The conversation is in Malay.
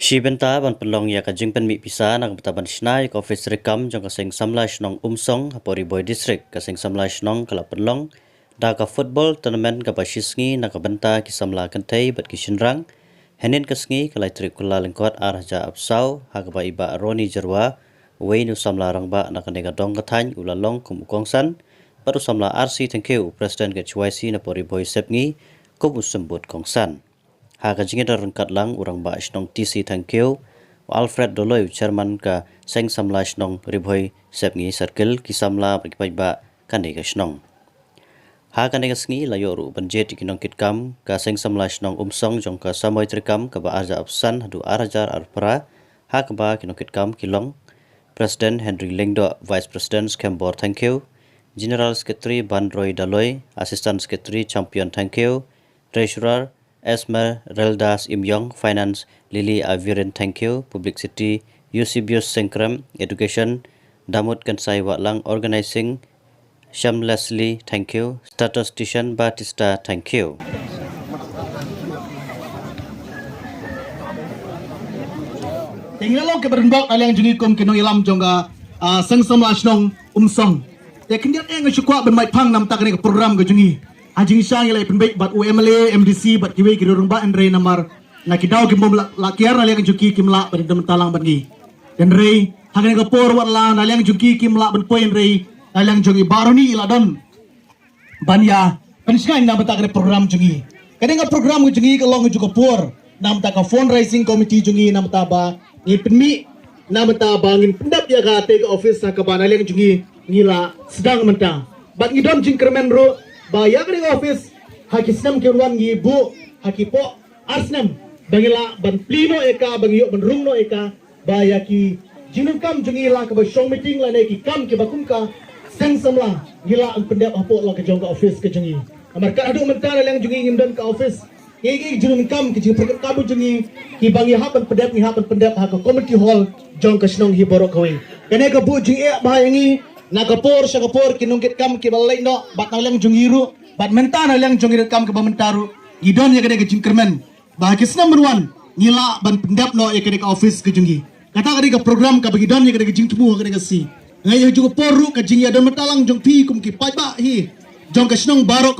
Benta ban Pynlong ya kajing pen mi pisa nak betaban Shna ya office Treikam jong ka Seng Samla Shnong Umsong hapori boy district ka Seng Samla Shnong kala Pynlong da ka football tournament ka basisngi nak benta ki Samla kentai bat ki Shinrang henin kasngi kala trip kula lengkot arja absau ha ka ba iba roni jerwa wei nu Samla rangba nak nega dong kathany ulalong kum kongsan baru Samla RC thank you president ke CYC na pori boy sepngi kum usembut kongsan ha ka jingeda rengkat lang urang ba Shnong TC thank you Alfred Doloy chairman ka Seng Samla Shnong ribhoi sepngi circle ki Samla pai ba kane ka Shnong ha kane ka sngi layo ru banjet ikinong kitkam ka Seng Samla Shnong Umsong jong ka Samoy Treikam ka ba arja absan hadu arajar arpara ha ka ba kinong kitkam kilong President Henry Lingdo Vice President Kembor thank you General Secretary Bandroy Daloy Assistant Secretary Champion thank you Treasurer Esmer Reldas Imyong Finance Lily Aviren thank you Publicity Eusebius Sengkram Education Damut Kansai Watlang Organizing Sham Leslie thank you Statistician Batista thank you Tinggalong ke berembak aliang jungi kom kinong ilam jongga Seng Samla Shnong Umsong. Ya kendiat yang syukwa bermai pang nam tak ke program ke jungi. Ajing syang ilai penbaik bat UMLA MDC bat kiwe kira rumba andre namar nak kidau kim bom lakiar aliang jungi kim la ber dem talang bangi. Dan rei hagen ke por wat la aliang jungi kim la ben poin rei aliang jungi baroni iladon. Banya pensikan nam tak ke program jungi. Kadang ke program jungi ke long juga por nam tak ke fundraising committee jungi nam taba ni penmi nama ta bangin pendap ya ka take office sa kabana leng jungi ngila sedang mentang bat ngidom jingkermen ro ba ya ka office hakisnam kirwan ngi bu hakipo arsnam bangila ban plino eka bangiyo ban rungno eka ba ya ki jinukam jungi la ka ba shong meeting la ne ki kam ki bakum ka Seng Samla ngila ang pendap apo la ka jong ka office ka jungi amar ka adu mentang leng jungi ngimdan ka office Igi junun kam kiji perkat kabu jungi ki bangi hapan pendap ha ka community hall jong ka Shnong hi borok kawe. Kene ka bu jungi bahayangi nakapor sa kapor kinungkit kam ki balai no bat nalang jungi ru bat menta nalang jungi kam ke bamentaru gidon ya kene ka jingkermen. Bah kisna merwan ngila ban pendap no ya kene ka office ke jungi. Kata kene ka program ka bagidon ya kene ka jingtemu kene ka si. Ngai juga poru ka jingi adon metalang jong pi kum ki pai ba hi jong ka Shnong barok